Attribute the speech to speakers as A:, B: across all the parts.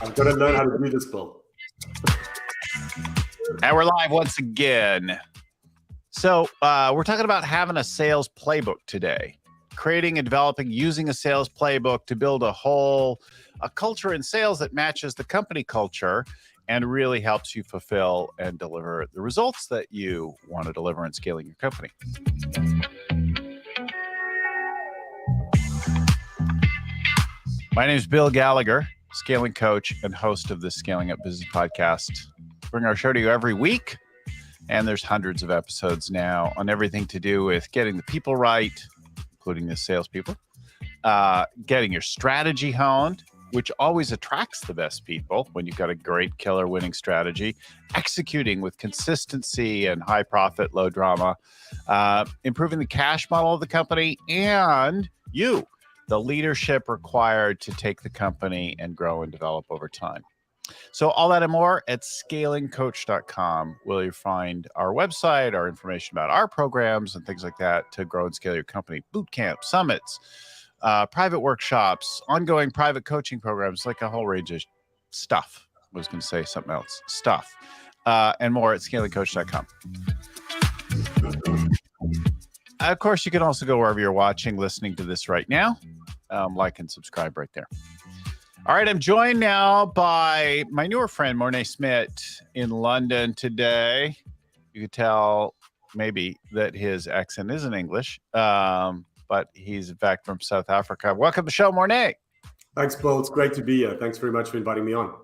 A: I've got to learn how to do this, Bill.
B: And we're live once again. So we're talking about having a sales playbook today. Creating and developing using a sales playbook to build a culture in sales that matches the company culture and really helps you fulfill and deliver the results that you want to deliver in scaling your company. My name is Bill Gallagher, scaling coach and host of the Scaling Up Business podcast. Bring our show to you every week, and there's hundreds of episodes now on everything to do with getting the people right, including the salespeople, getting your strategy honed, which always attracts the best people when you've got a great killer winning strategy, executing with consistency and high profit, low drama, improving the cash model of the company, and the leadership required to take the company and grow and develop over time. So all that and more at scalingcoach.com, where you find our website, our information about our programs and things like that to grow and scale your company, boot camp, summits, private workshops, ongoing private coaching programs, like a whole range of stuff. I was going to say something else, stuff, and more at scalingcoach.com. Of course, you can also go wherever you're watching, listening to this right now. Like and subscribe right there. All right, I'm joined now by my newer friend, Morné Smit, in London today. You could tell maybe that his accent isn't English, but he's back from South Africa. Welcome to the show, Morné.
A: Thanks, Bill. It's great to be here. Thanks very much for inviting me on.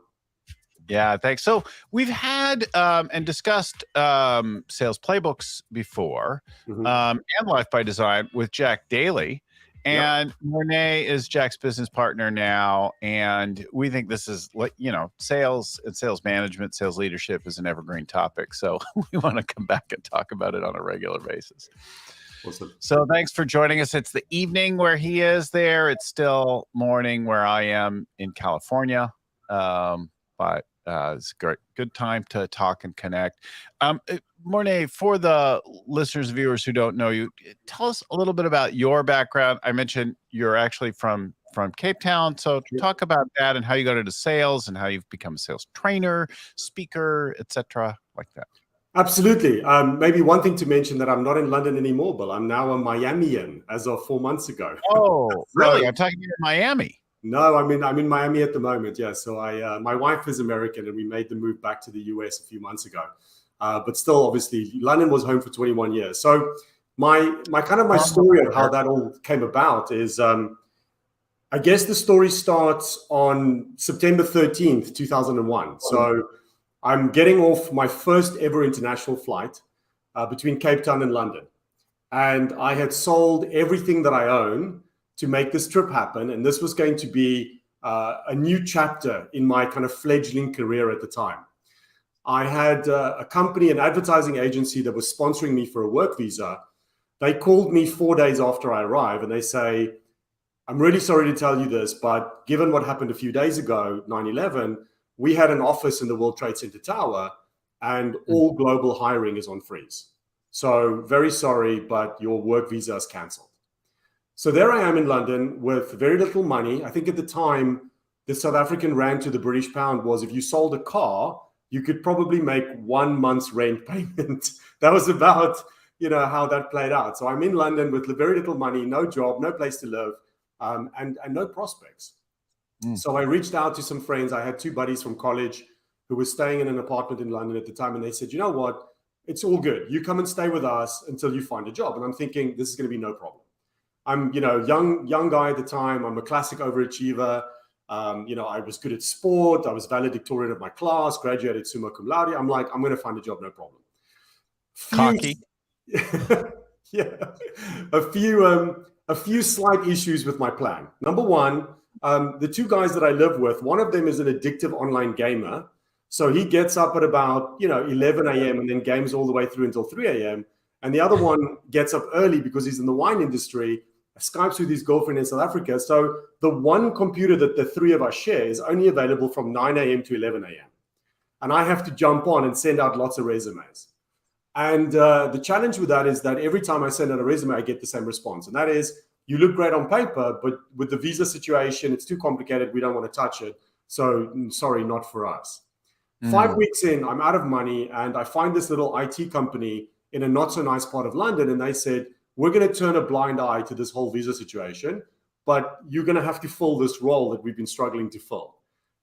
B: Yeah, thanks. So we've had and discussed sales playbooks before, and Life by Design with Jack Daly. And Morné is Jack's business partner now. And we think this is, sales and sales management, sales leadership is an evergreen topic. So we want to come back and talk about it on a regular basis.
A: Awesome.
B: So thanks for joining us. It's the evening where he is there. It's still morning where I am in California. But it's a good time to talk and connect. Morné, for the listeners, viewers who don't know you, tell us a little bit about your background. I mentioned you're actually from Cape Town. So talk about that and how you got into sales and how you've become a sales trainer, speaker, etc., like that.
A: Absolutely. Maybe one thing to mention that I'm not in London anymore, Bill. I'm now a Miamian as of 4 months ago.
B: Oh, really? I'm talking about Miami.
A: No, I'm in Miami at the moment. Yeah. So my wife is American, and we made the move back to the US a few months ago. But still, obviously, London was home for 21 years. So my story of how that all came about is, I guess the story starts on September 13th, 2001. So I'm getting off my first ever international flight between Cape Town and London. And I had sold everything that I own to make this trip happen. And this was going to be a new chapter in my kind of fledgling career at the time. I had a company, an advertising agency that was sponsoring me for a work visa. They called me 4 days after I arrived and they say, I'm really sorry to tell you this, but given what happened a few days ago, 9/11, we had an office in the World Trade Center Tower and all global hiring is on freeze. So very sorry, but your work visa is canceled. So there I am in London with very little money. I think at the time, the South African rand to the British pound was if you sold a car, you could probably make 1 month's rent payment. That was about, how that played out. So I'm in London with very little money, no job, no place to live, and no prospects. So I reached out to some friends. I had 2 buddies from college who were staying in an apartment in London at the time. And they said, you know what? It's all good. You come and stay with us until you find a job. And I'm thinking, this is going to be no problem. I'm, young guy at the time. I'm a classic overachiever. I was good at sport. I was valedictorian of my class, graduated summa cum laude. I'm like, I'm going to find a job, no problem.
B: Cocky.
A: Yeah. A few slight issues with my plan. Number one, the 2 guys that I live with, one of them is an addictive online gamer. So he gets up at about, 11 a.m. and then games all the way through until 3 a.m. And the other one gets up early because he's in the wine industry, Skypes with his girlfriend in South Africa. So the one computer that the 3 of us share is only available from 9 a.m. to 11 a.m. And I have to jump on and send out lots of resumes. And the challenge with that is that every time I send out a resume, I get the same response. And that is, you look great on paper, but with the visa situation, it's too complicated. We don't want to touch it. So sorry, not for us. 5 weeks in, I'm out of money, and I find this little IT company in a not so nice part of London, and they said, we're going to turn a blind eye to this whole visa situation, but you're going to have to fill this role that we've been struggling to fill.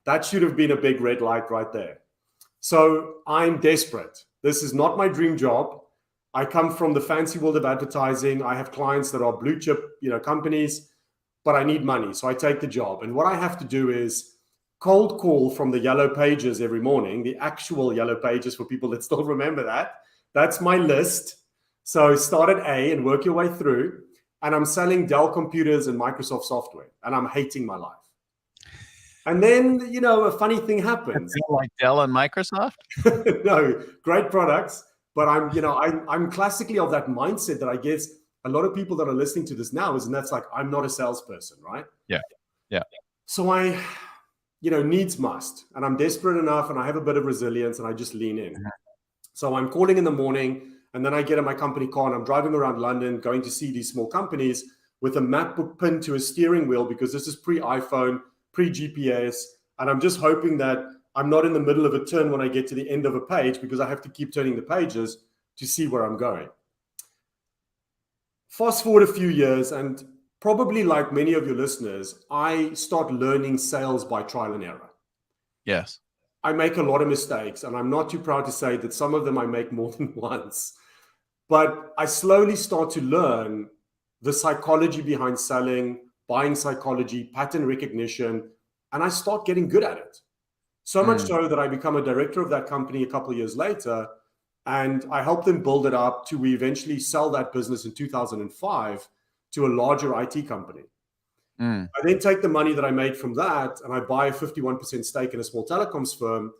A: That should have been a big red light right there. So I'm desperate. This is not my dream job. I come from the fancy world of advertising. I have clients that are blue chip, companies, but I need money. So I take the job. And what I have to do is cold call from the yellow pages every morning, the actual yellow pages for people that still remember that. That's my list. So start at A and work your way through. And I'm selling Dell computers and Microsoft software, and I'm hating my life. And then, a funny thing happens.
B: Like Dell and Microsoft?
A: No, great products. But I'm classically of that mindset that I guess a lot of people that are listening to this now and that's like, I'm not a salesperson, right?
B: Yeah.
A: So I needs must. And I'm desperate enough and I have a bit of resilience and I just lean in. So I'm calling in the morning and then I get in my company car and I'm driving around London, going to see these small companies with a MacBook pinned to a steering wheel because this is pre-iPhone, pre-GPS. And I'm just hoping that I'm not in the middle of a turn when I get to the end of a page because I have to keep turning the pages to see where I'm going. Fast forward a few years and probably like many of your listeners, I start learning sales by trial and error.
B: Yes.
A: I make a lot of mistakes, and I'm not too proud to say that some of them I make more than once. But I slowly start to learn the psychology behind selling, buying psychology, pattern recognition, and I start getting good at it. So much so that I become a director of that company a couple of years later, and I help them build it up to we eventually sell that business in 2005 to a larger IT company. I then take the money that I made from that and I buy a 51% stake in a small telecoms firm.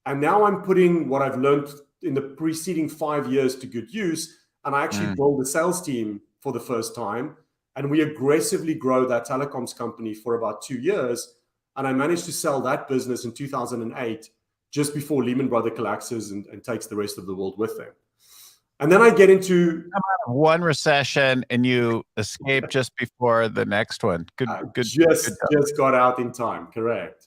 A: And now I'm putting what I've learned in the preceding 5 years to good use. And I actually build a sales team for the first time. And we aggressively grow that telecoms company for about 2 years. And I managed to sell that business in 2008, just before Lehman Brothers collapses and takes the rest of the world with them. And then I get into
B: one recession and you escape just before the next one. Good.
A: Just got out in time. Correct.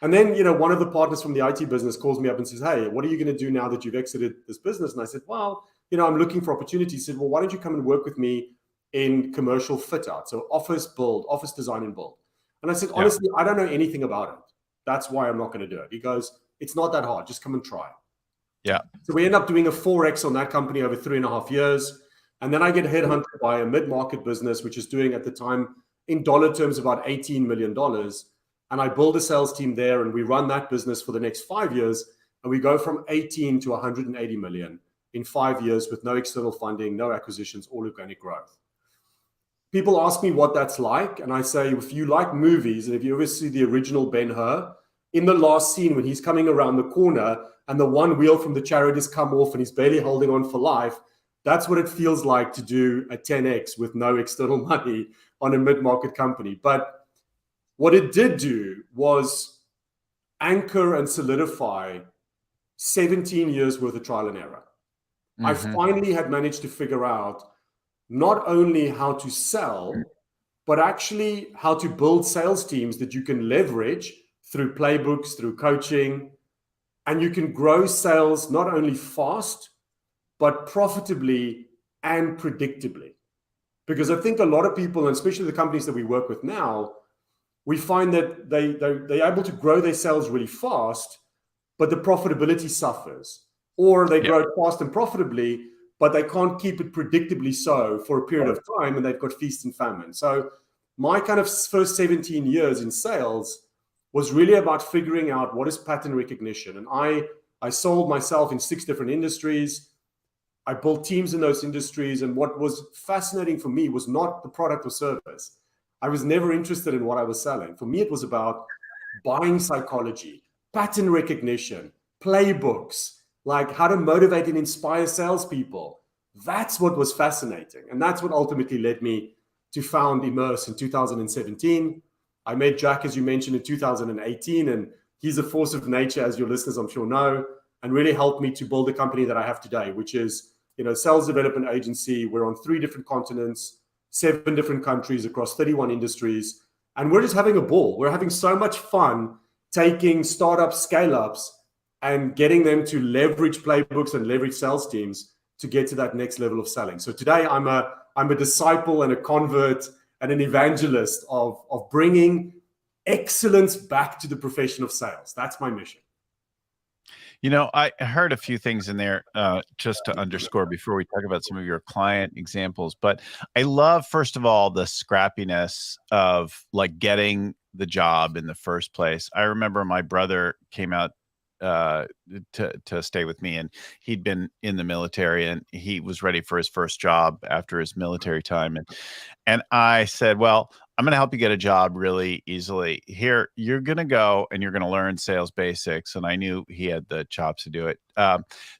A: And then, one of the partners from the IT business calls me up and says, hey, what are you going to do now that you've exited this business? And I said, well, I'm looking for opportunities. He said, well, why don't you come and work with me in commercial fit out? So office build, office design and build. And I said, honestly, I don't know anything about it. That's why I'm not going to do it. He goes, it's not that hard. Just come and try.
B: Yeah.
A: So we end up doing a 4X on that company over 3.5 years. And then I get headhunted by a mid-market business, which is doing at the time in dollar terms about $18 million. And I build a sales team there and we run that business for the next 5 years. And we go from 18 to 180 million in 5 years with no external funding, no acquisitions, all organic growth. People ask me what that's like. And I say, if you like movies and if you ever see the original Ben-Hur, in the last scene when he's coming around the corner and the one wheel from the chariot has come off and he's barely holding on for life, that's what it feels like to do a 10X with no external money on a mid-market company. But what it did do was anchor and solidify 17 years worth of trial and error. I finally had managed to figure out not only how to sell, but actually how to build sales teams that you can leverage through playbooks, through coaching, and you can grow sales not only fast, but profitably and predictably. Because I think a lot of people, and especially the companies that we work with now, we find that they're able to grow their sales really fast, but the profitability suffers. Or they grow fast and profitably, but they can't keep it predictably so for a period of time, and they've got feast and famine. So my kind of first 17 years in sales was really about figuring out what is pattern recognition. And I sold myself in 6 different industries. I built teams in those industries. And what was fascinating for me was not the product or service. I was never interested in what I was selling. For me, it was about buying psychology, pattern recognition, playbooks, like how to motivate and inspire salespeople. That's what was fascinating. And that's what ultimately led me to found Emerse in 2017. I met Jack, as you mentioned, in 2018, and he's a force of nature, as your listeners, I'm sure, know, and really helped me to build the company that I have today, which is, sales development agency. We're on 3 different continents, 7 different countries across 31 industries, and we're just having a ball. We're having so much fun taking startups, scale-ups, and getting them to leverage playbooks and leverage sales teams to get to that next level of selling. So today I'm a disciple and a convert and an evangelist of bringing excellence back to the profession of sales. That's my mission.
B: You know, I heard a few things in there just to underscore before we talk about some of your client examples. But I love, first of all, the scrappiness of like getting the job in the first place. I remember my brother came out to stay with me, and he'd been in the military, and he was ready for his first job after his military time. And I said, well, I'm going to help you get a job really easily. Here, you're going to go and you're going to learn sales basics. And I knew he had the chops to do it.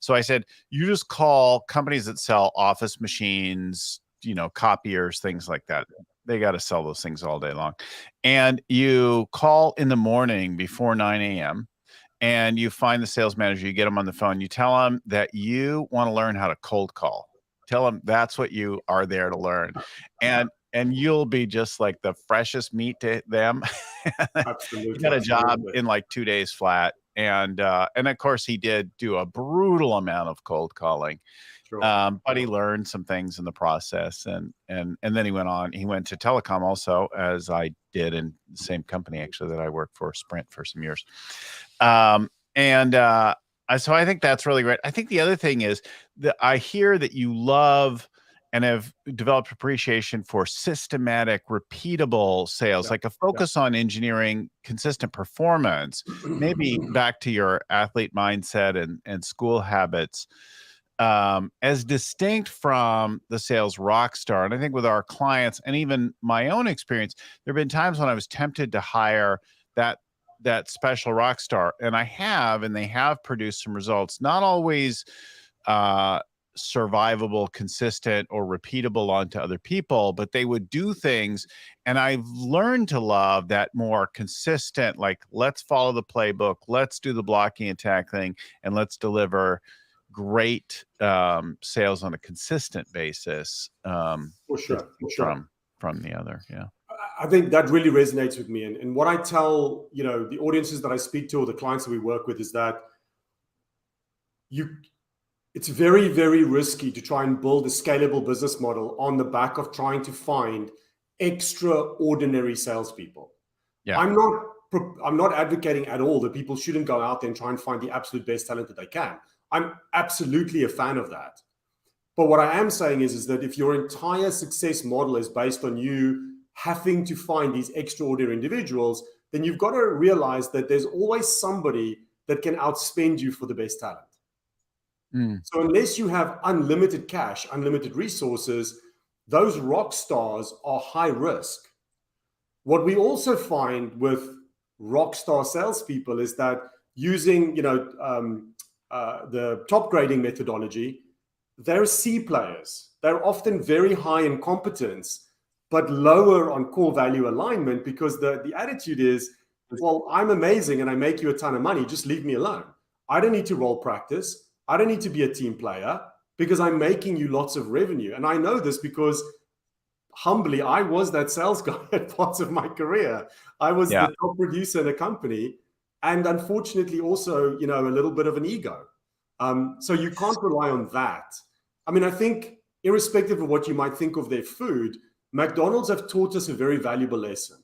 B: So I said, you just call companies that sell office machines, you know, copiers, things like that. They got to sell those things all day long. And you call in the morning before 9 a.m. and you find the sales manager, you get them on the phone, you tell them that you want to learn how to cold call. Tell them that's what you are there to learn. And you'll be just like the freshest meat to them.
A: Absolutely.
B: He got a job in like 2 days flat. And of course he did do a brutal amount of cold calling.
A: Sure.
B: But he learned some things in the process, and then he went to telecom also, as I did in the same company actually that I worked for, Sprint, for some years. So I think that's really great. I think the other thing is that I hear that you love and have developed appreciation for systematic, repeatable sales, like a focus on engineering consistent performance, maybe back to your athlete mindset and school habits, as distinct from the sales rockstar. And I think with our clients and even my own experience, there have been times when I was tempted to hire that special rock star, and they have produced some results, not always survivable, consistent, or repeatable onto other people, but they would do things. And I've learned to love that more consistent, like, let's follow the playbook, let's do the blocking and tackling, and let's deliver great sales on a consistent basis.
A: For sure.
B: From the other. Yeah.
A: I think that really resonates with me. And what I tell, the audiences that I speak to or the clients that we work with is that it's very, very risky to try and build a scalable business model on the back of trying to find extraordinary salespeople. Yeah. I'm not advocating at all that people shouldn't go out there and try and find the absolute best talent that they can. I'm absolutely a fan of that. But what I am saying is that if your entire success model is based on you having to find these extraordinary individuals, then you've got to realize that there's always somebody that can outspend you for the best talent. So unless you have unlimited cash, unlimited resources, those rock stars are high risk. What we also find with rock star salespeople is that using, the top grading methodology, they're C players. They're often very high in competence, but lower on core value alignment, because the attitude is, well, I'm amazing and I make you a ton of money. Just leave me alone. I don't need to role practice. I don't need to be a team player because I'm making you lots of revenue. And I know this because humbly, I was that sales guy at parts of my career. I was the top producer in a company, and unfortunately also, a little bit of an ego. So you can't rely on that. I mean, I think irrespective of what you might think of their food, McDonald's have taught us a very valuable lesson.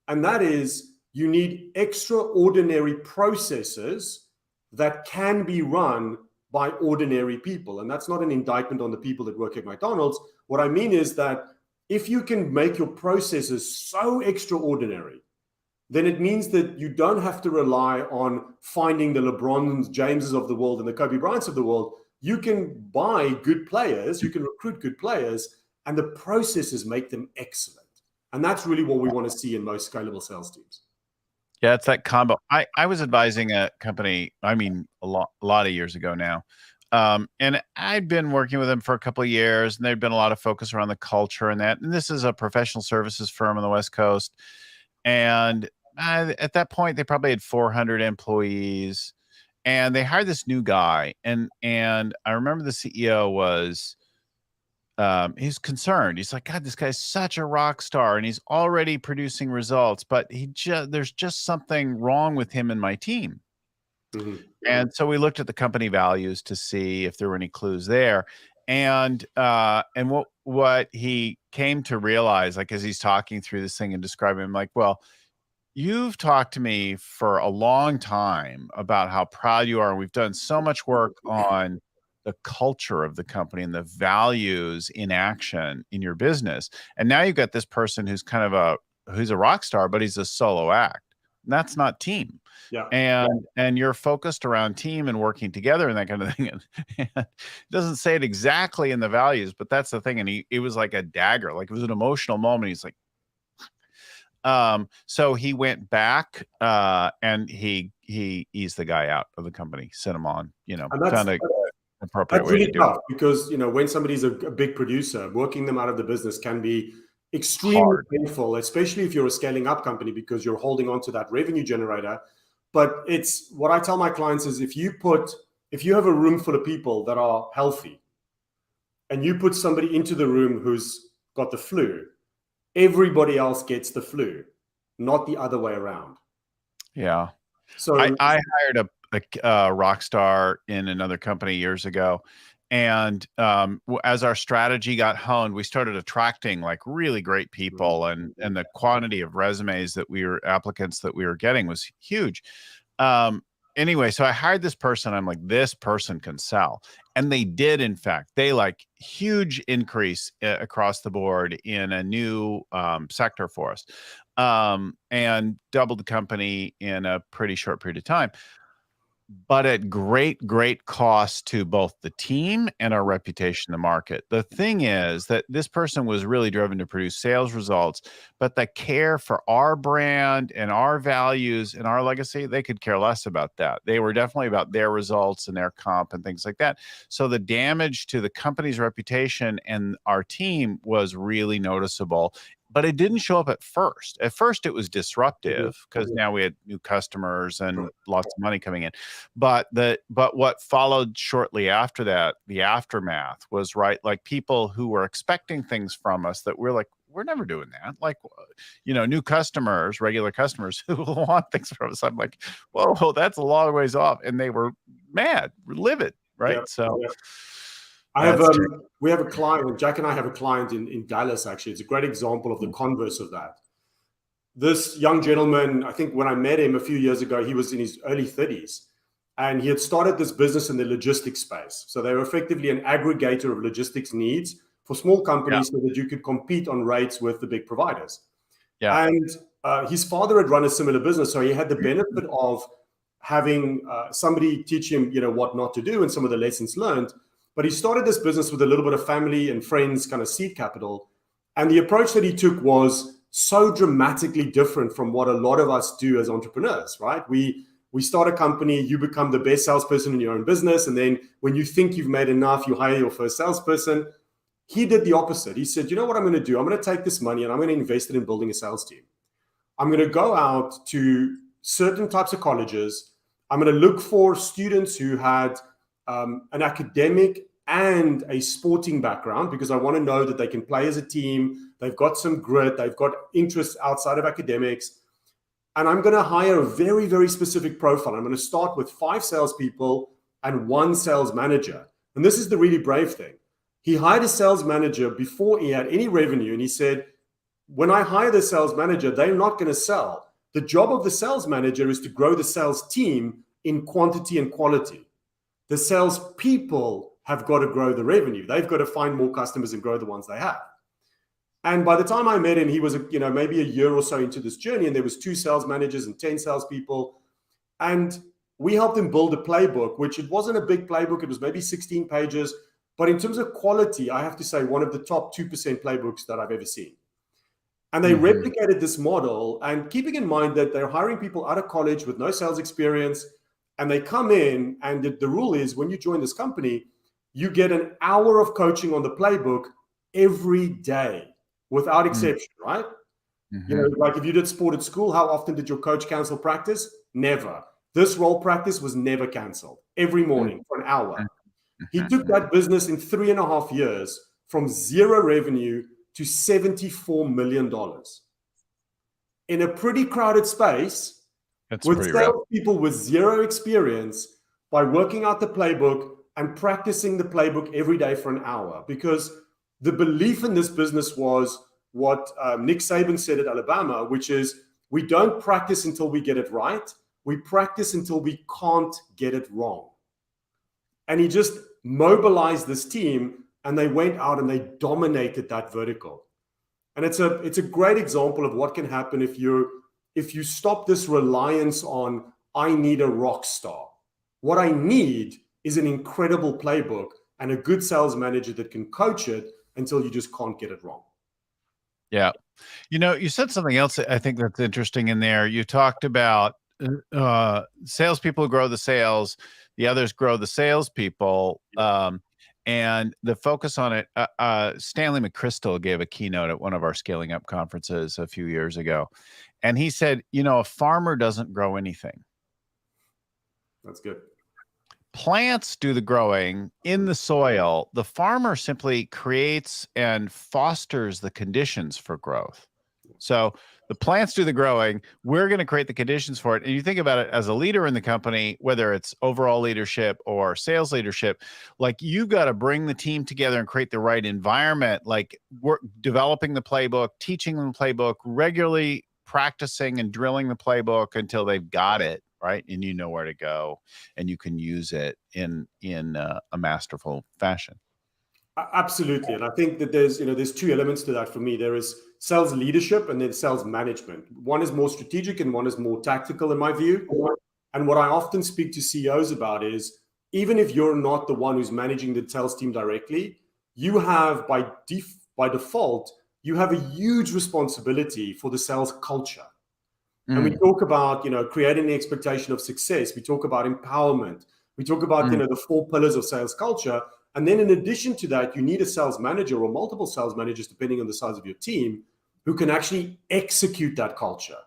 A: And that is, you need extraordinary processes that can be run by ordinary people. And that's not an indictment on the people that work at McDonald's. What I mean is that if you can make your processes so extraordinary, then it means that you don't have to rely on finding the LeBrons, Jameses of the world and the Kobe Bryants of the world. You can buy good players, you can recruit good players, and the processes make them excellent. And that's really what we want to see in most scalable sales teams.
B: Yeah, it's that combo. I was advising a company, a lot of years ago now. And I'd been working with them for a couple of years, and there'd been a lot of focus around the culture and that. And this is a professional services firm on the West Coast. And at that point, they probably had 400 employees, and they hired this new guy. And I remember the CEO was he's concerned. He's like, God, this guy's such a rock star and he's already producing results, but there's just something wrong with him and my team.
A: Mm-hmm.
B: And so we looked at the company values to see if there were any clues there. And what he came to realize, like as he's talking through this thing and describing, I'm like, well, you've talked to me for a long time about how proud you are. And we've done so much work on the culture of the company and the values in action in your business. And now you've got this person who's kind of who's a rock star, but he's a solo act. And that's not team.
A: Yeah.
B: And you're focused around team and working together and that kind of thing. And it doesn't say it exactly in the values, but that's the thing. And it was like a dagger, like it was an emotional moment. He's like, so he went back and he eased the guy out of the company, sent him on, found an appropriate way
A: really
B: to do
A: tough
B: it.
A: Because, when somebody's a big producer, working them out of the business can be extremely painful, especially if you're a scaling up company because you're holding on to that revenue generator. But it's what I tell my clients is if you have a room full of people that are healthy and you put somebody into the room who's got the flu, everybody else gets the flu, not the other way around.
B: Yeah.
A: So
B: I hired a rock star in another company years ago. And as our strategy got honed, we started attracting like really great people, and the quantity of applicants that we were getting was huge. Anyway, so I hired this person. I'm like, this person can sell. And they did, in fact. They like huge increase across the board in a new sector for us, and doubled the company in a pretty short period of time, but at great cost to both the team and our reputation in the market. The thing is that this person was really driven to produce sales results, but the care for our brand and our values and our legacy, they could care less about that. They were definitely about their results and their comp and things like that. So the damage to the company's reputation and our team was really noticeable. But it didn't show up at first. At first, it was disruptive because now we had new customers and lots of money coming in. But what followed shortly after that, the aftermath was like people who were expecting things from us that we're like, we're never doing that. Like, new customers, regular customers who want things from us. I'm like, whoa, that's a long ways off. And they were mad, livid, right?
A: Yep.
B: So.
A: Yep. We have a client, Jack and I have a client in Dallas, actually. It's a great example of the converse of that. This young gentleman, I think when I met him a few years ago, he was in his early 30s, and he had started this business in the logistics space. So they were effectively an aggregator of logistics needs for small companies so that you could compete on rates with the big providers. Yeah. And his father had run a similar business, so he had the benefit of having somebody teach him, what not to do and some of the lessons learned. But he started this business with a little bit of family and friends kind of seed capital. And the approach that he took was so dramatically different from what a lot of us do as entrepreneurs, right? We start a company, you become the best salesperson in your own business. And then when you think you've made enough, you hire your first salesperson. He did the opposite. He said, you know what I'm going to do? I'm going to take this money and I'm going to invest it in building a sales team. I'm going to go out to certain types of colleges. I'm going to look for students who had an academic and a sporting background, because I want to know that they can play as a team. They've got some grit. They've got interests outside of academics. And I'm going to hire a very, very specific profile. I'm going to start with 5 salespeople and 1 sales manager. And this is the really brave thing. He hired a sales manager before he had any revenue. And he said, when I hire the sales manager, they're not going to sell. The job of the sales manager is to grow the sales team in quantity and quality. The sales people have got to grow the revenue. They've got to find more customers and grow the ones they have. And by the time I met him, he was, maybe a year or so into this journey, and there was 2 sales managers and 10 salespeople. And we helped him build a playbook, which it wasn't a big playbook. It was maybe 16 pages. But in terms of quality, I have to say one of the top 2% playbooks that I've ever seen. And they replicated this model, and keeping in mind that they're hiring people out of college with no sales experience. And they come in, and the rule is when you join this company, you get an hour of coaching on the playbook every day without exception, right? Like if you did sport at school, how often did your coach cancel practice? Never. This role practice was never canceled. Every morning for an hour. He took that business in 3.5 years from zero revenue to $74 million in a pretty crowded space.
B: That's
A: with
B: pretty rad.
A: salespeople with zero experience, by working out the playbook and practicing the playbook every day for an hour. Because the belief in this business was what Nick Saban said at Alabama, which is, we don't practice until we get it right. We practice until we can't get it wrong. And he just mobilized this team, and they went out and they dominated that vertical. And it's a great example of what can happen if you stop this reliance on, I need a rock star. What I need is an incredible playbook and a good sales manager that can coach it until you just can't get it wrong.
B: Yeah. You said something else I think that's interesting in there. You talked about salespeople grow the sales, the others grow the salespeople, and the focus on it. Stanley McChrystal gave a keynote at one of our Scaling Up conferences a few years ago, and he said, a farmer doesn't grow anything.
A: That's good.
B: Plants do the growing in the soil. The farmer simply creates and fosters the conditions for growth. So the plants do the growing. We're going to create the conditions for it. And you think about it as a leader in the company, whether it's overall leadership or sales leadership, like you've got to bring the team together and create the right environment, like we're developing the playbook, teaching them the playbook, regularly practicing and drilling the playbook until they've got it. Right. And you know where to go and you can use it in a masterful fashion.
A: Absolutely. And I think that there's two elements to that for me. There is sales leadership and then sales management. One is more strategic and one is more tactical in my view. And what I often speak to CEOs about is, even if you're not the one who's managing the sales team directly, you have by default, you have a huge responsibility for the sales culture. And we talk about, creating the expectation of success. We talk about empowerment. We talk about, the 4 pillars of sales culture. And then in addition to that, you need a sales manager or multiple sales managers, depending on the size of your team, who can actually execute that culture,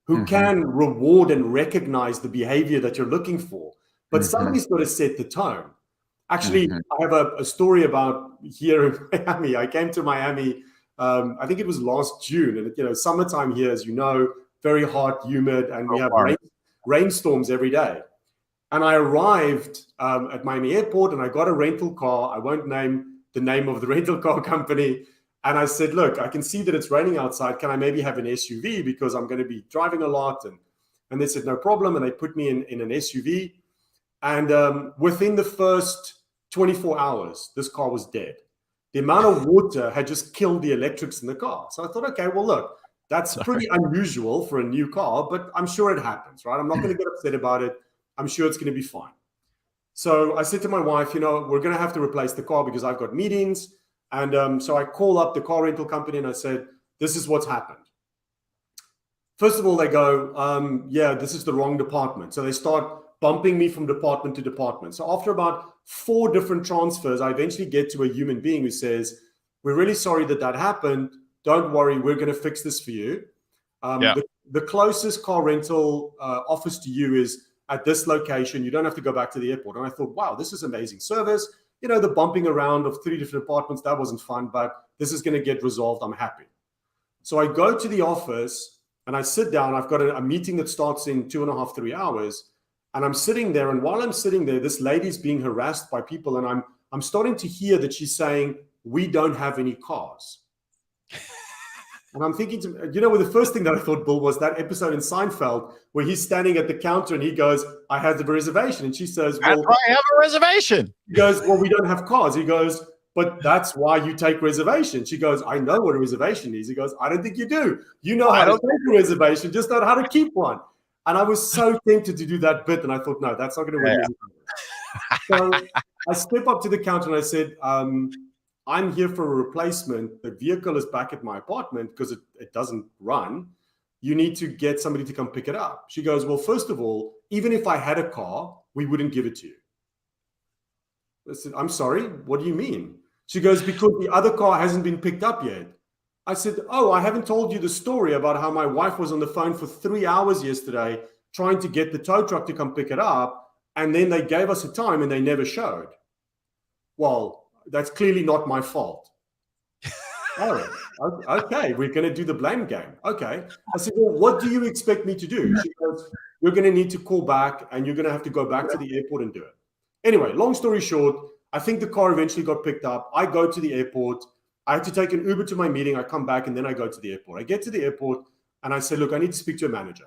A: who can reward and recognize the behavior that you're looking for. But somebody's got to set the tone. Actually, I have a story about here in Miami. I came to Miami, I think it was last June. And, summertime here, as you know, very hot, humid, and we have rainstorms every day. And I arrived at Miami Airport and I got a rental car. I won't name the name of the rental car company. And I said, look, I can see that it's raining outside. Can I maybe have an SUV because I'm going to be driving a lot? And they said, no problem. And they put me in an SUV. And within the first 24 hours, this car was dead. The amount of water had just killed the electrics in the car. So I thought, okay, well, look, that's pretty unusual for a new car, but I'm sure it happens, right? I'm not going to get upset about it. I'm sure it's going to be fine. So I said to my wife, we're going to have to replace the car because I've got meetings. And so I call up the car rental company and I said, this is what's happened. First of all, they go, yeah, this is the wrong department. So they start bumping me from department to department. So after about 4 different transfers, I eventually get to a human being who says, we're really sorry that happened. Don't worry, we're going to fix this for you. The closest car rental office to you is at this location. You don't have to go back to the airport. And I thought, wow, this is amazing service. The bumping around of 3 different departments, that wasn't fun, but this is going to get resolved. I'm happy. So I go to the office and I sit down. I've got a meeting that starts in 2.5, 3 hours. And I'm sitting there. And while I'm sitting there, this lady's being harassed by people. And I'm starting to hear that she's saying, we don't have any cars. And I'm thinking, the first thing that I thought, Bill, was that episode in Seinfeld where he's standing at the counter and he goes, I have the reservation. And she says, well,
B: I have a reservation.
A: He goes, well, we don't have cars. He goes, but that's why you take reservations. She goes, I know what a reservation is. He goes, I don't think you do. You know how to take a reservation, just not how to keep one. And I was so tempted to do that bit. And I thought, no, that's not going to win me. So I step up to the counter and I said, I'm here for a replacement. The vehicle is back at my apartment because it doesn't run. You need to get somebody to come pick it up. She goes, well, first of all, even if I had a car, we wouldn't give it to you. I said, I'm sorry, what do you mean? She goes, because the other car hasn't been picked up yet. I said, oh, I haven't told you the story about how my wife was on the phone for 3 hours yesterday trying to get the tow truck to come pick it up. And then they gave us a time and they never showed. Well, that's clearly not my fault. Oh, okay. We're going to do the blame game. Okay. I said, well, what do you expect me to do? She goes, you're going to need to call back and you're going to have to go back to the airport and do it. Anyway, long story short, I think the car eventually got picked up. I go to the airport. I had to take an Uber to my meeting. I come back and then I go to the airport. I get to the airport and I say, look, I need to speak to a manager.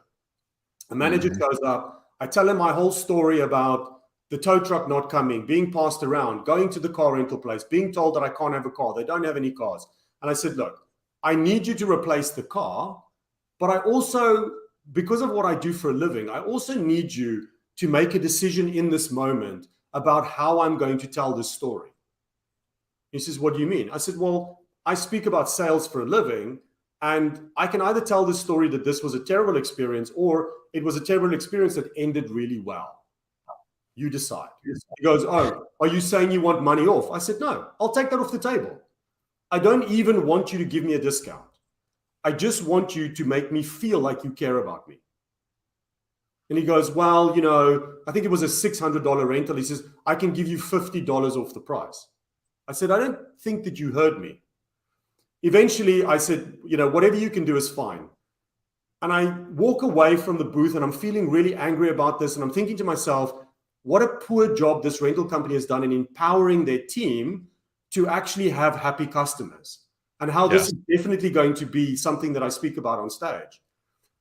A: A manager goes up. I tell him my whole story about the tow truck not coming, being passed around, going to the car rental place, being told that I can't have a car. They don't have any cars. And I said, look, I need you to replace the car, but I also, because of what I do for a living, I also need you to make a decision in this moment about how I'm going to tell this story. He says, what do you mean? I said, well, I speak about sales for a living, and I can either tell the story that this was a terrible experience or it was a terrible experience that ended really well. You decide. He goes, oh, are you saying you want money off? I said, no, I'll take that off the table. I don't even want you to give me a discount. I just want you to make me feel like you care about me. And he goes, well, you know, I think it was a $600 rental. He says, I can give you $50 off the price. I said, I don't think that you heard me. Eventually, I said, you know, whatever you can do is fine. And I walk away from the booth and I'm feeling really angry about this. And I'm thinking to myself, what a poor job this rental company has done in empowering their team to actually have happy customers, and how this is definitely going to be something that I speak about on stage.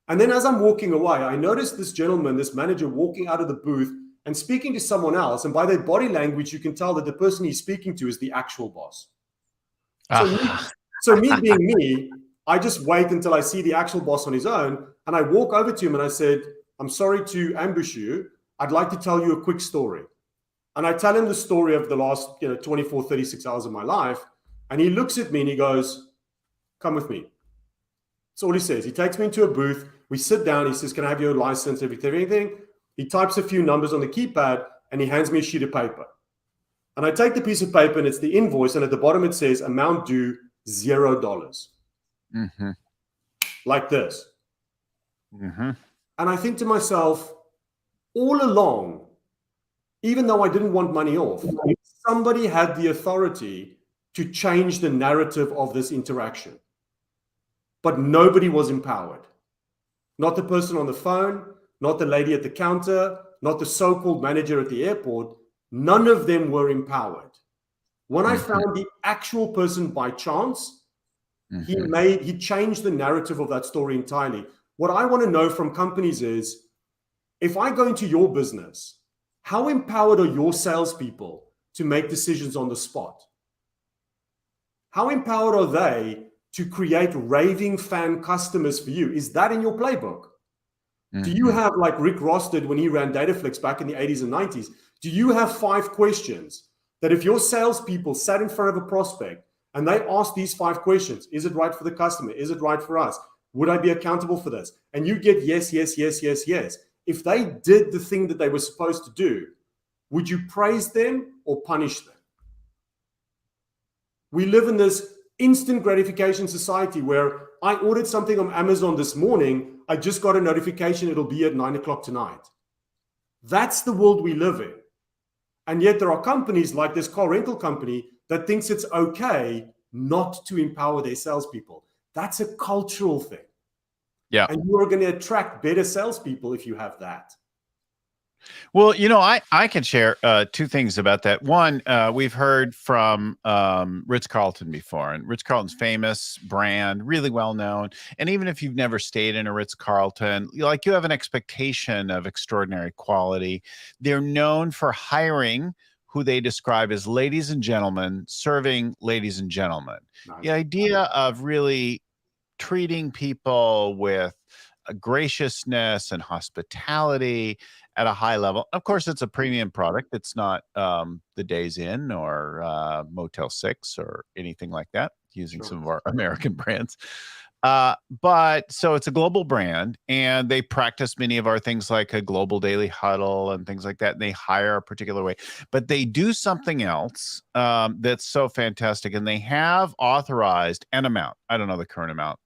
A: And then as I'm walking away, I noticed this gentleman, this manager, walking out of the booth and speaking to someone else. And by their body language, you can tell that the person he's speaking to is the actual boss. So me being me, I just wait until I see the actual boss on his own. And I walk over to him and I said, I'm sorry to ambush you. I'd like to tell you a quick story. And I tell him the story of the last 24, 36 hours of my life. And he looks at me and he goes, come with me. That's all he says. He takes me into a booth. We sit down. He says, can I have your license, everything? He types a few numbers on the keypad and he hands me a sheet of paper. And I take the piece of paper and it's the invoice. And at the bottom it says amount due $0. Like this. And I think to myself, all along, even though I didn't want money off, somebody had the authority to change the narrative of this interaction. But nobody was empowered. Not the person on the phone, not the lady at the counter, not the so-called manager at the airport. None of them were empowered. When I found the actual person by chance, he changed the narrative of that story entirely. What I want to know from companies is, if I go into your business, how empowered are your salespeople to make decisions on the spot? How empowered are they to create raving fan customers for you? Is that in your playbook? Do you have, like Rick Ross did when he ran Dataflix back in the 80s and 90s, do you have 5 questions that if your salespeople sat in front of a prospect and they asked these 5 questions, is it right for the customer? Is it right for us? Would I be accountable for this? And you get yes, yes, yes, yes, yes. If they did the thing that they were supposed to do, would you praise them or punish them? We live in this instant gratification society where I ordered something on Amazon this morning. I just got a notification it'll be at 9 o'clock tonight. That's the world we live in. And yet there are companies like this car rental company that thinks it's okay not to empower their salespeople. That's a cultural thing.
B: Yeah.
A: And you are going to attract better salespeople if you have that.
B: Well, you know, I can share 2 things about that. One, we've heard from Ritz-Carlton before, and Ritz-Carlton's famous brand, really well known. And even if you've never stayed in a Ritz-Carlton, like, you have an expectation of extraordinary quality. They're known for hiring who they describe as ladies and gentlemen, serving ladies and gentlemen. Nice. The idea of really treating people with graciousness and hospitality at a high level. Of course, it's a premium product. It's not the Days Inn or Motel 6 or anything like that, using some of our American brands. But so it's a global brand, and they practice many of our things like a global daily huddle and things like that. And they hire a particular way, but they do something else that's so fantastic. And they have authorized an amount. I don't know the current amount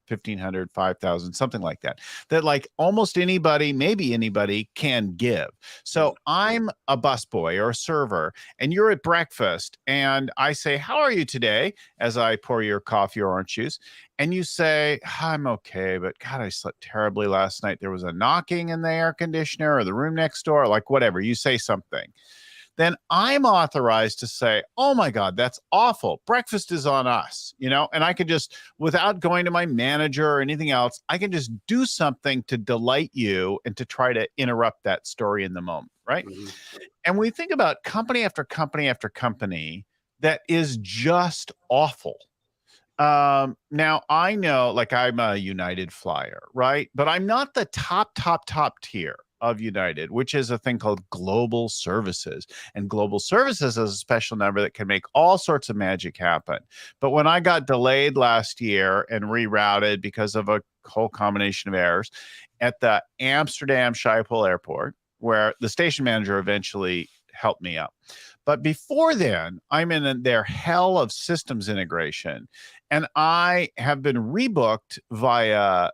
B: 1,500, 5,000, something like that, that like almost anybody, maybe anybody can give. So I'm a busboy or a server, and you're at breakfast, and I say, how are you today? As I pour your coffee or orange juice, and you say, I'm okay, but God, I slept terribly last night. There was a knocking in the air conditioner or the room next door, like whatever. You say something. Then I'm authorized to say, oh my God, that's awful. Breakfast is on us, and I could just, without going to my manager or anything else, I can just do something to delight you and to try to interrupt that story in the moment, right? Mm-hmm. And we think about company after company after company that is just awful. Now I know, like, I'm a United flyer, right? But I'm not the top tier of United, which is a thing called global services. And global services is a special number that can make all sorts of magic happen. But when I got delayed last year and rerouted because of a whole combination of errors at the Amsterdam Schiphol airport, where the station manager eventually helped me out. But before then, I'm in their hell of systems integration. And I have been rebooked via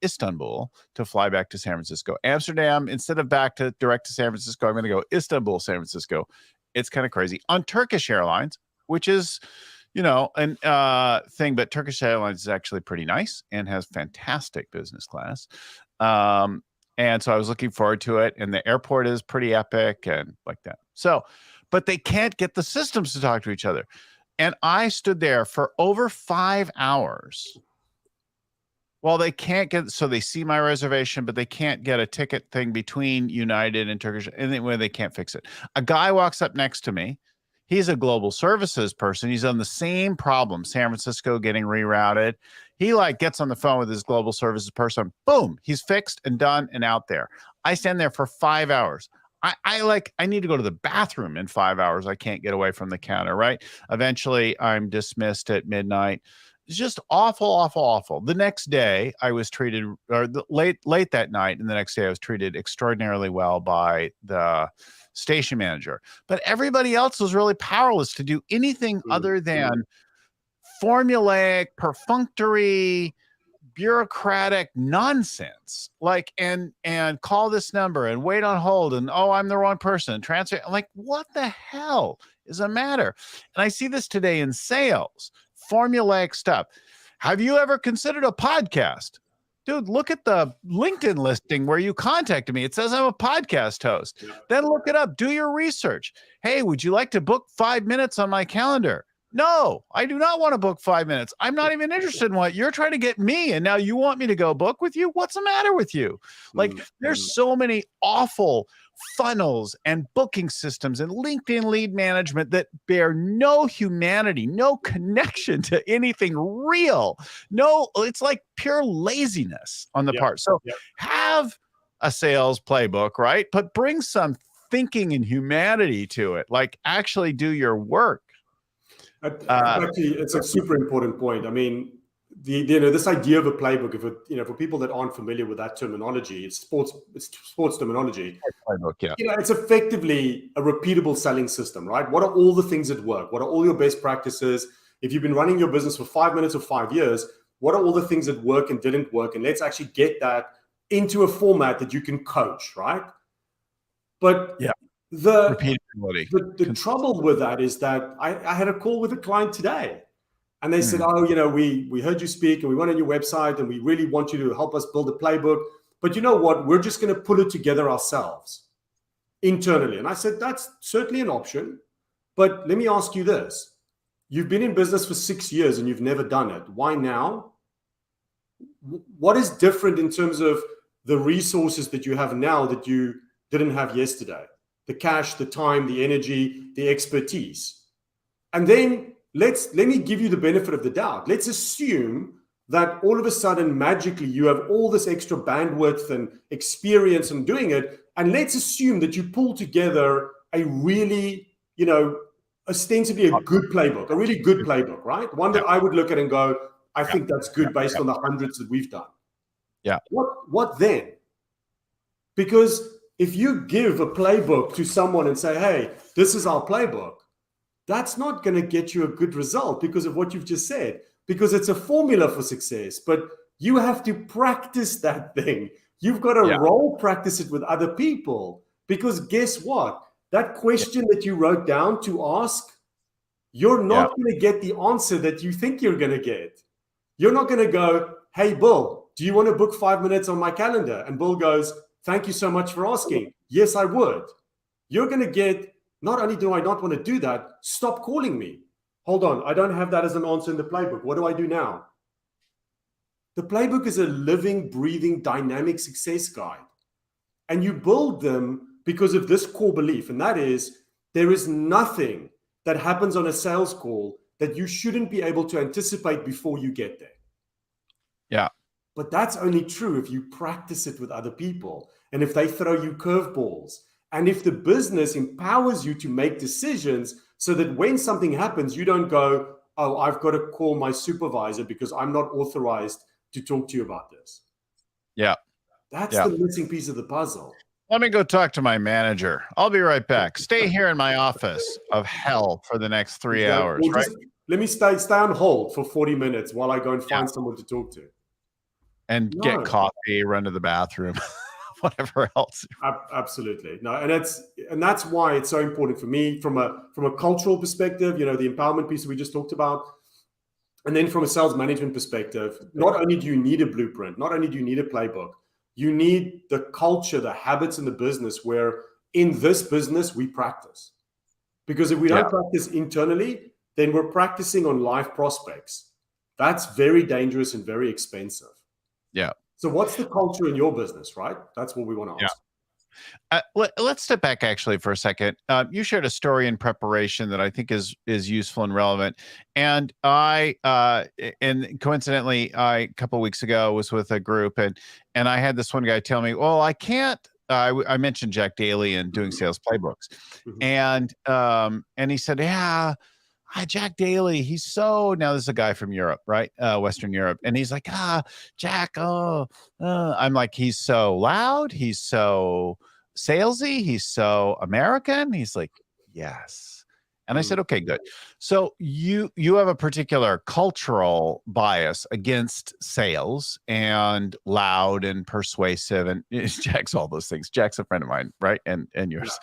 B: Istanbul to fly back to San Francisco. Amsterdam, instead of direct to San Francisco, I'm going to go Istanbul, San Francisco. It's kind of crazy. On Turkish Airlines, which is, an thing, but Turkish Airlines is actually pretty nice and has fantastic business class. And so I was looking forward to it. And the airport is pretty epic and like that. So, but they can't get the systems to talk to each other. And I stood there for over 5 hours. Well, they can't get, so they see my reservation, but they can't get a ticket thing between United and Turkish, and they can't fix it. A guy walks up next to me. He's a global services person. He's on the same problem, San Francisco getting rerouted. He gets on the phone with his global services person. Boom, he's fixed and done and out there. I stand there for 5 hours. I need to go to the bathroom in 5 hours. I can't get away from the counter, right? Eventually, I'm dismissed at midnight. It's just awful, awful, awful. The next day, I was treated, or late that night, and the next day, I was treated extraordinarily well by the station manager. But everybody else was really powerless to do anything other than formulaic, perfunctory, bureaucratic nonsense, and call this number and wait on hold, and I'm the wrong person, transfer. Like, what the hell is the matter? And I see this today in sales, formulaic stuff. Have you ever considered a podcast? Dude, look at the LinkedIn listing where you contacted me. It says I'm a podcast host. Yeah. Then look it up. Do your research. Hey, would you like to book 5 minutes on my calendar? No, I do not want to book 5 minutes. I'm not even interested in what you're trying to get me. And now you want me to go book with you? What's the matter with you? There's so many awful funnels and booking systems and LinkedIn lead management that bear no humanity, no connection to anything real. No, it's like pure laziness on the part. So have a sales playbook, right? But bring some thinking and humanity to it. Like, actually do your work.
A: Actually, it's a super important point. I mean, this idea of a playbook, for people that aren't familiar with that terminology, it's sports terminology.
B: Playbook, yeah.
A: It's effectively a repeatable selling system, right? What are all the things that work? What are all your best practices? If you've been running your business for 5 minutes or 5 years, what are all the things that work and didn't work? And let's actually get that into a format that you can coach, right? But the trouble with that is that I had a call with a client today, and they said, we heard you speak and we went on your website and we really want you to help us build a playbook. But you know what? We're just going to put it together ourselves internally. And I said, that's certainly an option. But let me ask you this. You've been in business for 6 years and you've never done it. Why now? What is different in terms of the resources that you have now that you didn't have yesterday? The cash, the time, the energy, the expertise. And then let me give you the benefit of the doubt. Let's assume that all of a sudden, magically, you have all this extra bandwidth and experience in doing it. And let's assume that you pull together a really, ostensibly a good playbook, a really good playbook, right? One that I would look at and go, I think that's good based on the hundreds that we've done.
B: Yeah.
A: What then? Because if you give a playbook to someone and say, hey, this is our playbook, that's not going to get you a good result because of what you've just said, because it's a formula for success. But You have to practice that thing. You've got to role practice it with other people, because guess what? That question that you wrote down to ask, you're not going to get the answer that you think you're going to get. You're not going to go, hey, Bill, do you want to book 5 minutes on my calendar? And Bill goes, thank you so much for asking. Yes, I would. You're going to get, not only do I not want to do that, stop calling me. Hold on, I don't have that as an answer in the playbook. What do I do now? The playbook is a living, breathing, dynamic success guide. And you build them because of this core belief, and that is, there is nothing that happens on a sales call that you shouldn't be able to anticipate before you get there.
B: Yeah.
A: But that's only true if you practice it with other people, and if they throw you curveballs, and if the business empowers you to make decisions so that when something happens, you don't go, oh, I've got to call my supervisor because I'm not authorized to talk to you about this.
B: Yeah.
A: That's the missing piece of the puzzle.
B: Let me go talk to my manager. I'll be right back. Stay here in my office of hell for the next 3 hours.
A: Well,
B: right?
A: Let me stay on hold for 40 minutes while I go and find someone to talk to.
B: And get coffee, run to the bathroom, whatever else.
A: Absolutely. No, and that's why it's so important for me from a cultural perspective, the empowerment piece that we just talked about. And then from a sales management perspective, not only do you need a blueprint, not only do you need a playbook, you need the culture, the habits in the business where in this business we practice. Because if we don't practice internally, then we're practicing on live prospects. That's very dangerous and very expensive.
B: Yeah.
A: So what's the culture in your business, right? That's what we want to ask.
B: Let's step back actually for a second. You shared a story in preparation that I think is useful and relevant. And and coincidentally, a couple of weeks ago was with a group, and I had this one guy tell me, well, I can't. I mentioned Jack Daly and doing sales playbooks, and he said, yeah. Hi, Jack Daly. He's so, now this is a guy from Europe, right? Western Europe. And he's like, Jack, I'm like, he's so loud. He's so salesy. He's so American. He's like, yes. And I said, okay, good. So you have a particular cultural bias against sales and loud and persuasive. And Jack's all those things. Jack's a friend of mine, right? And yours.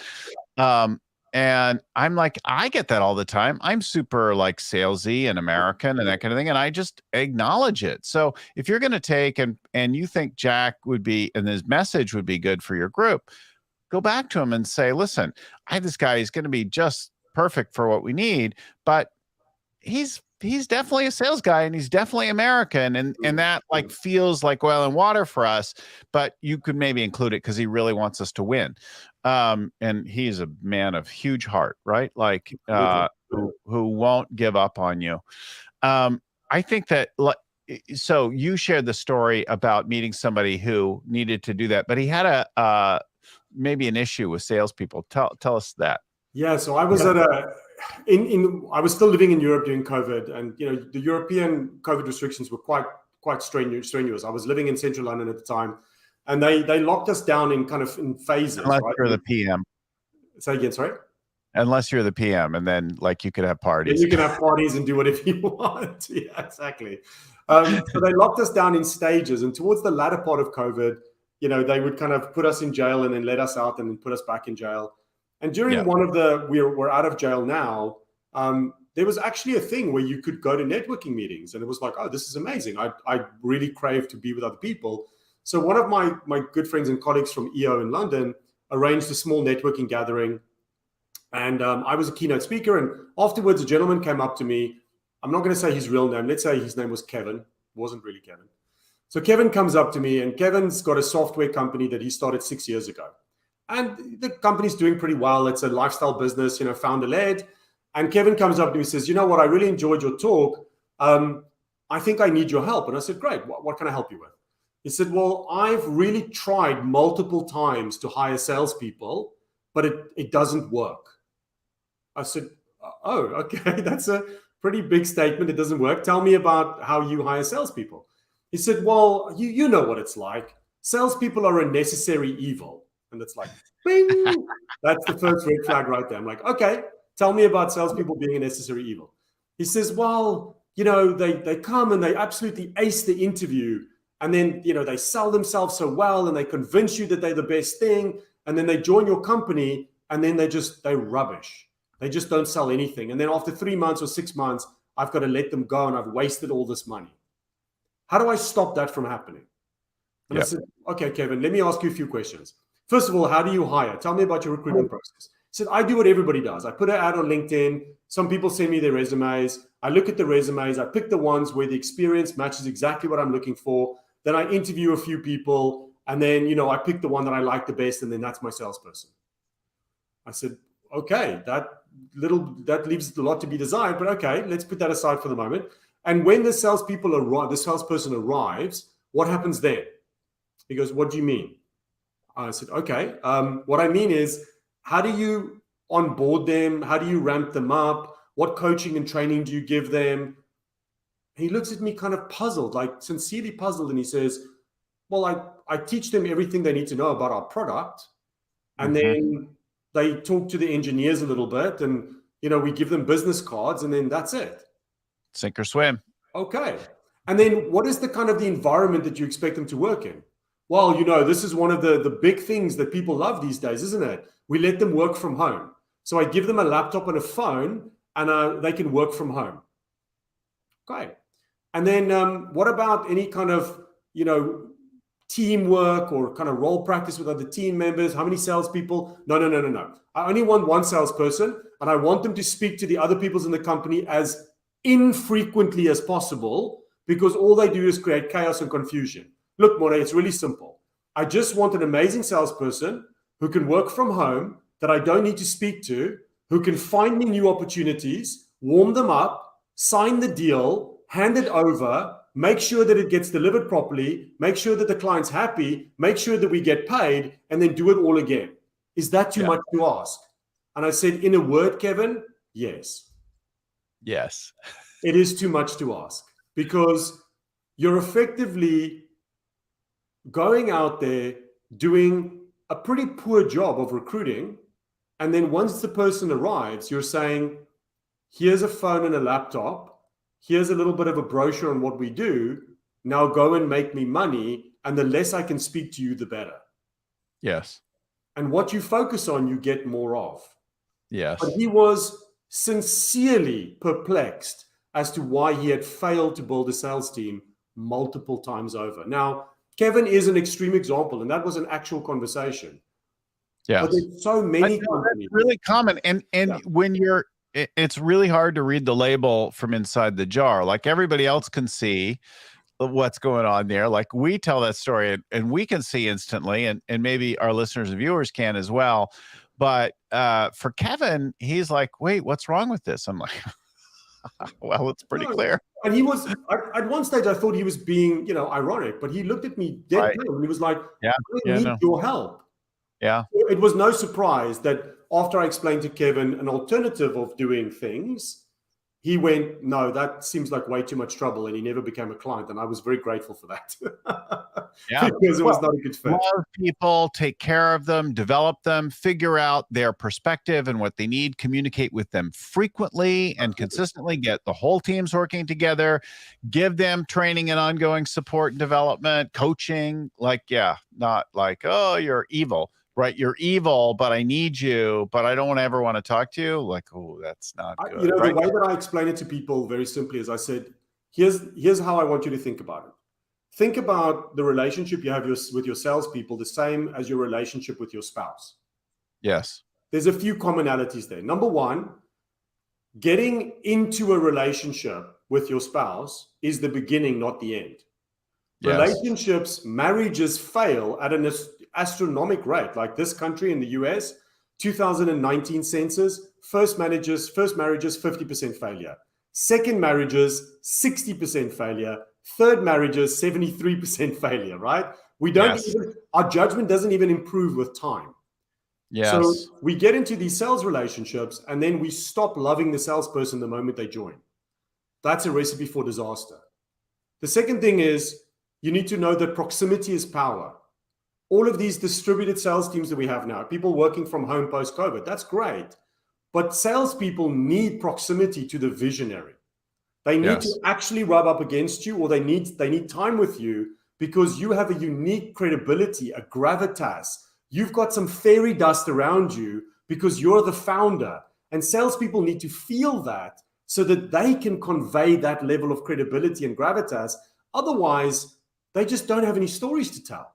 B: And I'm like, I get that all the time. I'm super like salesy and American and that kind of thing. And I just acknowledge it. So if you're going to take and you think Jack would be, and his message would be good for your group, go back to him and say, listen, I have this guy, he's going to be just perfect for what we need, but he's definitely a sales guy and he's definitely American. And that like feels like oil and water for us, but you could maybe include it because he really wants us to win. And he's a man of huge heart, right? Like, who won't give up on you. I think that, so you shared the story about meeting somebody who needed to do that, but he had maybe an issue with salespeople. Tell us that.
A: Yeah. So I was I was still living in Europe during COVID, and the European COVID restrictions were quite strenuous. I was living in central London at the time, and they locked us down in phases.
B: Unless
A: right?
B: you're the PM.
A: Say again, sorry?
B: Unless you're the PM, and then like you could have parties.
A: Then you can have parties and do whatever you want. Yeah, exactly. So they locked us down in stages, and towards the latter part of COVID, they would kind of put us in jail and then let us out and then put us back in jail. And during one of we're out of jail now, there was actually a thing where you could go to networking meetings, and it was like, oh, this is amazing. I really crave to be with other people. So one of my good friends and colleagues from EO in London arranged a small networking gathering, and I was a keynote speaker. And afterwards, a gentleman came up to me. I'm not going to say his real name. Let's say his name was Kevin. It wasn't really Kevin. So Kevin comes up to me, and Kevin's got a software company that he started 6 years ago. And the company's doing pretty well. It's a lifestyle business, founder-led. And Kevin comes up to me and says, you know what? I really enjoyed your talk. I think I need your help. And I said, great. What can I help you with? He said, well, I've really tried multiple times to hire salespeople, but it doesn't work. I said, oh, okay. That's a pretty big statement. It doesn't work. Tell me about how you hire salespeople. He said, well, you know what it's like. Salespeople are a necessary evil. And it's like, bing, that's the first red flag right there. I'm like, okay, tell me about salespeople being a necessary evil. He says, well, they come and they absolutely ace the interview. And then, they sell themselves so well and they convince you that they're the best thing. And then they join your company and then they're rubbish. They just don't sell anything. And then after 3 months or 6 months, I've got to let them go and I've wasted all this money. How do I stop that from happening? And I said, okay, Kevin, let me ask you a few questions. First of all, how do you hire? Tell me about your recruitment process. He said, I do what everybody does. I put an ad on LinkedIn. Some people send me their resumes. I look at the resumes. I pick the ones where the experience matches exactly what I'm looking for. Then I interview a few people. And then, I pick the one that I like the best. And then that's my salesperson. I said, okay, that leaves a lot to be desired. But okay, let's put that aside for the moment. And when the salesperson arrives, what happens then? He goes, what do you mean? I said, okay. What I mean is, how do you onboard them? How do you ramp them up? What coaching and training do you give them? He looks at me kind of puzzled, like sincerely puzzled. And he says, well, I teach them everything they need to know about our product. And then they talk to the engineers a little bit and, we give them business cards and then that's it.
B: Sink or swim.
A: Okay. And then what is the kind of the environment that you expect them to work in? Well, this is one of the big things that people love these days, isn't it? We let them work from home. So I give them a laptop and a phone and they can work from home. Okay. And then what about any kind of, teamwork or kind of role practice with other team members? How many salespeople? No. I only want one salesperson and I want them to speak to the other people in the company as infrequently as possible because all they do is create chaos and confusion. Look, Morné, it's really simple. I just want an amazing salesperson who can work from home, that I don't need to speak to, who can find me new opportunities, warm them up, sign the deal, hand it over, make sure that it gets delivered properly, make sure that the client's happy, make sure that we get paid, and then do it all again. Is that too much to ask? And I said, in a word, Kevin, yes.
B: Yes.
A: It is too much to ask because you're effectively going out there doing a pretty poor job of recruiting. And then once the person arrives, you're saying, here's a phone and a laptop. Here's a little bit of a brochure on what we do. Now go and make me money. And the less I can speak to you, the better.
B: Yes.
A: And what you focus on, you get more of.
B: Yes.
A: But he was sincerely perplexed as to why he had failed to build a sales team multiple times over. Now, Kevin is an extreme example, and that was an actual conversation.
B: Yes.
A: But there's so many companies.
B: That's really common. And when it's really hard to read the label from inside the jar. Like everybody else can see what's going on there. Like we tell that story and we can see instantly, and maybe our listeners and viewers can as well. But for Kevin, he's like, wait, what's wrong with this? I'm like, well, it's pretty clear.
A: And he was, at one stage, I thought he was being, ironic, but he looked at me dead and he was like, I need your help.
B: Yeah.
A: It was no surprise that after I explained to Kevin an alternative of doing things, he went, no, that seems like way too much trouble. And he never became a client. And I was very grateful for that. Because it was not a good fit.
B: Love people, take care of them, develop them, figure out their perspective and what they need, communicate with them frequently and consistently, get the whole teams working together, give them training and ongoing support and development, coaching, not like, oh, you're evil. Right, you're evil, but I need you, but I don't ever want to talk to you. Like, oh, that's not good.
A: The way that I explain it to people very simply is I said, here's how I want you to think about it. Think about the relationship you have with your salespeople the same as your relationship with your spouse.
B: Yes.
A: There's a few commonalities there. Number one, getting into a relationship with your spouse is the beginning, not the end. Yes. Relationships, marriages fail at an astronomical rate. Like this country in the US, 2019 census, first marriages, 50% failure. Second marriages, 60% failure. Third marriages, 73% failure, right? We don't our judgment doesn't even improve with time.
B: Yes.
A: So we get into these sales relationships and then we stop loving the salesperson the moment they join. That's a recipe for disaster. The second thing is you need to know that proximity is power. All of these distributed sales teams that we have now, people working from home post-COVID, that's great. But salespeople need proximity to the visionary. They need to actually rub up against you, or they need time with you, because you have a unique credibility, a gravitas. You've got some fairy dust around you because you're the founder. And salespeople need to feel that so that they can convey that level of credibility and gravitas. Otherwise, they just don't have any stories to tell.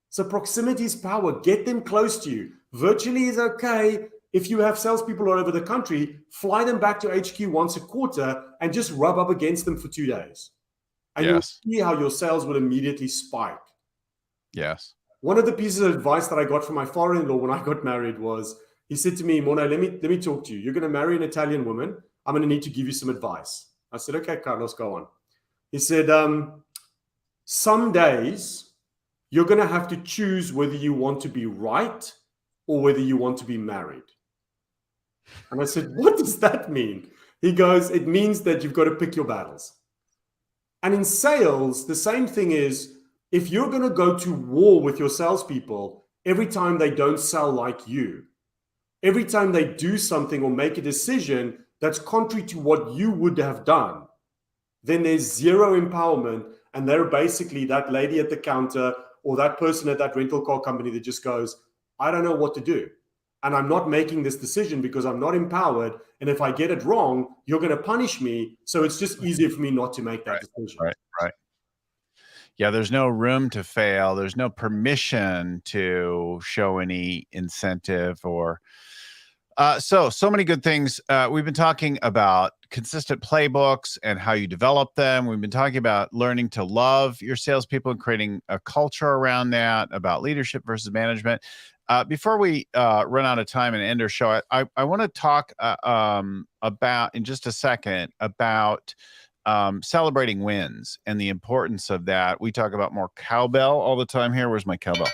A: So proximity is power. Get them close to you. Virtually is okay. If you have salespeople all over the country, fly them back to HQ once a quarter and just rub up against them for 2 days. And you'll see how your sales will immediately spike.
B: Yes.
A: One of the pieces of advice that I got from my father-in-law when I got married was, he said to me, Morné, let me talk to you. You're going to marry an Italian woman. I'm going to need to give you some advice. I said, okay, Carlos, go on. He said, some days you're going to have to choose whether you want to be right or whether you want to be married. And I said, what does that mean? He goes, it means that you've got to pick your battles. And in sales, the same thing is, if you're going to go to war with your salespeople every time they don't sell like you, every time they do something or make a decision that's contrary to what you would have done, then there's zero empowerment. And they're basically that lady at the counter or that person at that rental car company that just goes, I don't know what to do. And I'm not making this decision because I'm not empowered. And if I get it wrong, you're going to punish me. So it's just easier for me not to make that decision.
B: Right. Yeah, there's no room to fail. There's no permission to show any incentive or so many good things. We've been talking about consistent playbooks and how you develop them. We've been talking about learning to love your salespeople and creating a culture around that, about leadership versus management. Before we run out of time and end our show, I want to talk about, in just a second, about celebrating wins and the importance of that. We talk about more cowbell all the time here. Where's my cowbell?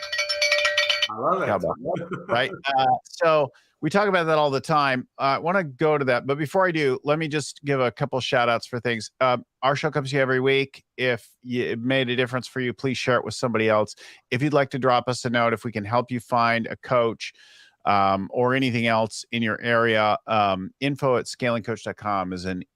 A: I love it.
B: Cowbell, right? So we talk about that all the time. I want to go to that. But before I do, let me just give a couple shout outs for things. Our show comes to you every week. If it made a difference for you, please share it with somebody else. If you'd like to drop us a note, if we can help you find a coach or anything else in your area, info@scalingcoach.com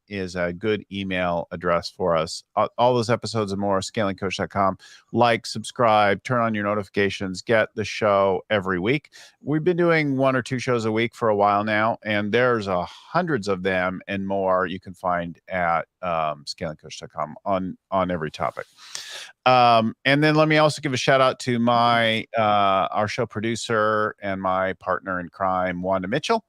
B: is a good email address for us. All those episodes and more, scalingcoach.com. Like, subscribe, turn on your notifications, get the show every week. We've been doing 1 or 2 shows a week for a while now, and there's hundreds of them and more you can find at scalingcoach.com on every topic. And then let me also give a shout out to our show producer and my partner in crime, Wanda Mitchell.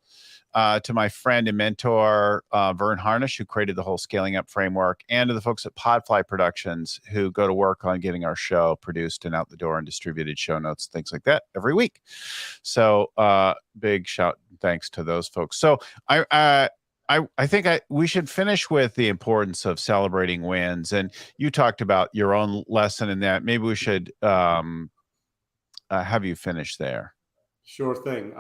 B: To my friend and mentor, Vern Harnish, who created the whole Scaling Up framework, and to the folks at Podfly Productions who go to work on getting our show produced and out the door and distributed, show notes, things like that every week. So big shout thanks to those folks. So I think we should finish with the importance of celebrating wins. And you talked about your own lesson in that. Maybe we should have you finish there.
A: Sure thing.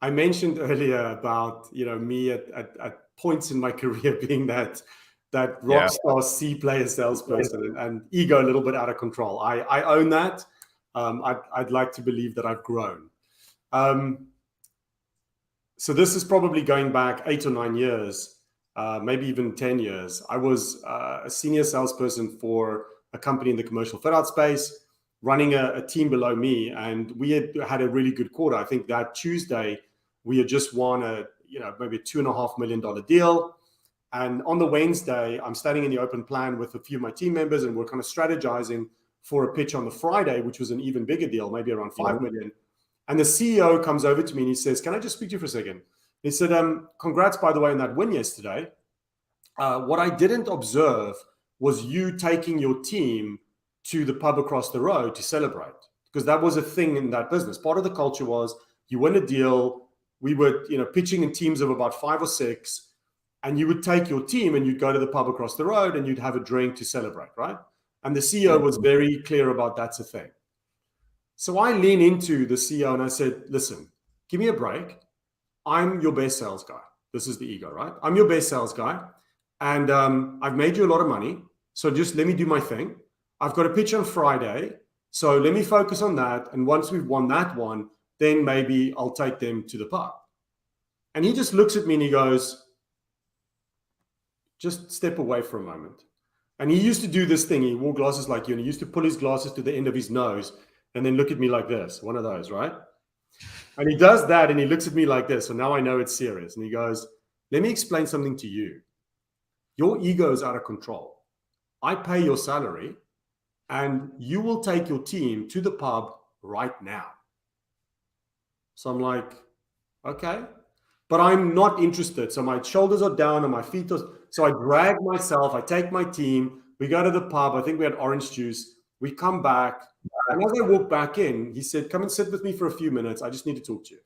A: I mentioned earlier about me at points in my career being that rockstar C player salesperson and ego a little bit out of control. I own that. I'd like to believe that I've grown. So this is probably going back 8 or 9 years, maybe even 10 years. I was a senior salesperson for a company in the commercial fit-out space, running a team below me, and we had a really good quarter. I think that Tuesday we had just won maybe a $2.5 million deal. And on the Wednesday, I'm standing in the open plan with a few of my team members, and we're kind of strategizing for a pitch on the Friday, which was an even bigger deal, maybe around 5 million. And the CEO comes over to me and he says, can I just speak to you for a second? He said, congrats, by the way, on that win yesterday. What I didn't observe was you taking your team to the pub across the road to celebrate, because that was a thing in that business. Part of the culture was you win a deal. We were, pitching in teams of about 5 or 6, and you would take your team and you'd go to the pub across the road and you'd have a drink to celebrate, right? And the CEO was very clear about that's a thing. So I lean into the CEO and I said, listen, give me a break. I'm your best sales guy. This is the ego, right? I'm your best sales guy. And I've made you a lot of money. So just let me do my thing. I've got a pitch on Friday. So let me focus on that. And once we've won that one, then maybe I'll take them to the pub. And he just looks at me and he goes, just step away for a moment. And he used to do this thing. He wore glasses like you, and he used to pull his glasses to the end of his nose and then look at me like this, one of those, right? And he does that, and he looks at me like this. So now I know it's serious. And he goes, let me explain something to you. Your ego is out of control. I pay your salary, and you will take your team to the pub right now. So I'm like, okay, but I'm not interested. So my shoulders are down and my feet are, so I drag myself, I take my team, we go to the pub. I think we had orange juice. We come back. And as I walk back in, he said, come and sit with me for a few minutes. I just need to talk to you.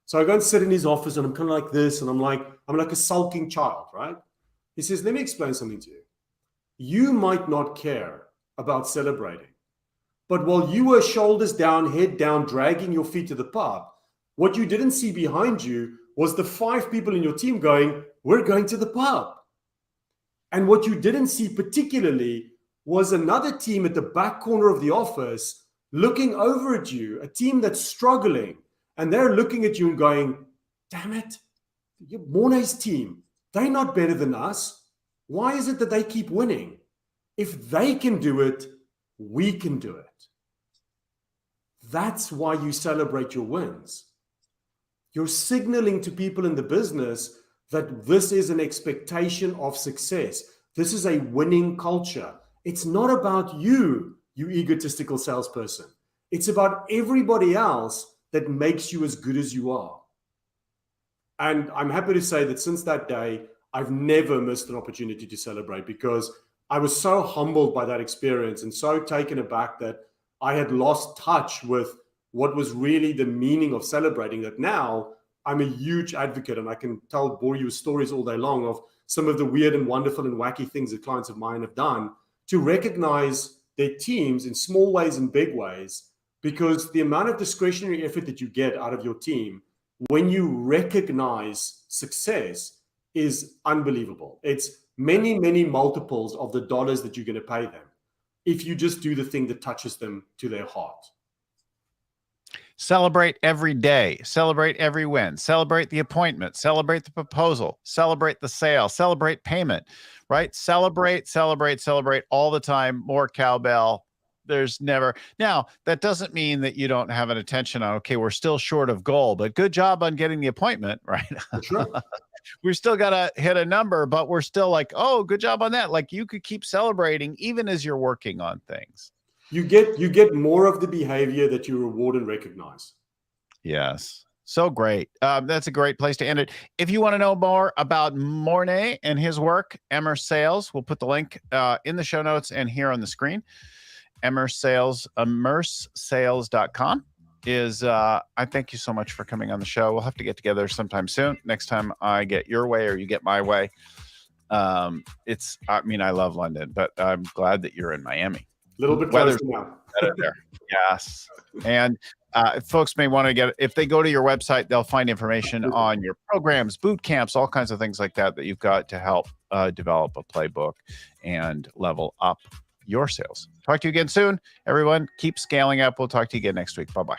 A: So I go and sit in his office, and I'm kind of like this. And I'm like a sulking child, right? He says, let me explain something to you. You might not care about celebrating, but while you were shoulders down, head down, dragging your feet to the pub, what you didn't see behind you was the 5 people in your team going, we're going to the pub. And what you didn't see particularly was another team at the back corner of the office looking over at you, a team that's struggling, and they're looking at you and going, damn it, Mornay's team, they're not better than us. Why is it that they keep winning? If they can do it, we can do it. That's why you celebrate your wins. You're signaling to people in the business that this is an expectation of success. This is a winning culture. It's not about you, you egotistical salesperson. It's about everybody else that makes you as good as you are. And I'm happy to say that since that day, I've never missed an opportunity to celebrate, because I was so humbled by that experience and so taken aback that I had lost touch with what was really the meaning of celebrating, that now I'm a huge advocate, and I can bore you with stories all day long of some of the weird and wonderful and wacky things that clients of mine have done to recognize their teams in small ways and big ways, because the amount of discretionary effort that you get out of your team when you recognize success is unbelievable. It's many, many multiples of the dollars that you're going to pay them if you just do the thing that touches them to their heart.
B: Celebrate every day, celebrate every win, celebrate the appointment, celebrate the proposal, celebrate the sale, celebrate payment, right? Celebrate all the time. More cowbell. There's never. Now, that doesn't mean that you don't have an attention on, okay, we're still short of goal, but good job on getting the appointment, right?
A: Sure.
B: We're still got to hit a number, but we're still like, oh, good job on that. Like, you could keep celebrating even as you're working on things.
A: You get more of the behavior that you reward and recognize.
B: Yes. So great. That's a great place to end it. If you want to know more about Morné and his work, Emerse Sales, we'll put the link in the show notes and here on the screen. Emersesales.com is, I thank you so much for coming on the show. We'll have to get together sometime soon. Next time I get your way or you get my way. I love London, but I'm glad that you're in Miami.
A: A little bit closer now.
B: Better there. Yes. And folks may want to if they go to your website, they'll find information on your programs, boot camps, all kinds of things like that you've got to help develop a playbook and level up your sales. Talk to you again soon. Everyone, keep scaling up. We'll talk to you again next week. Bye-bye.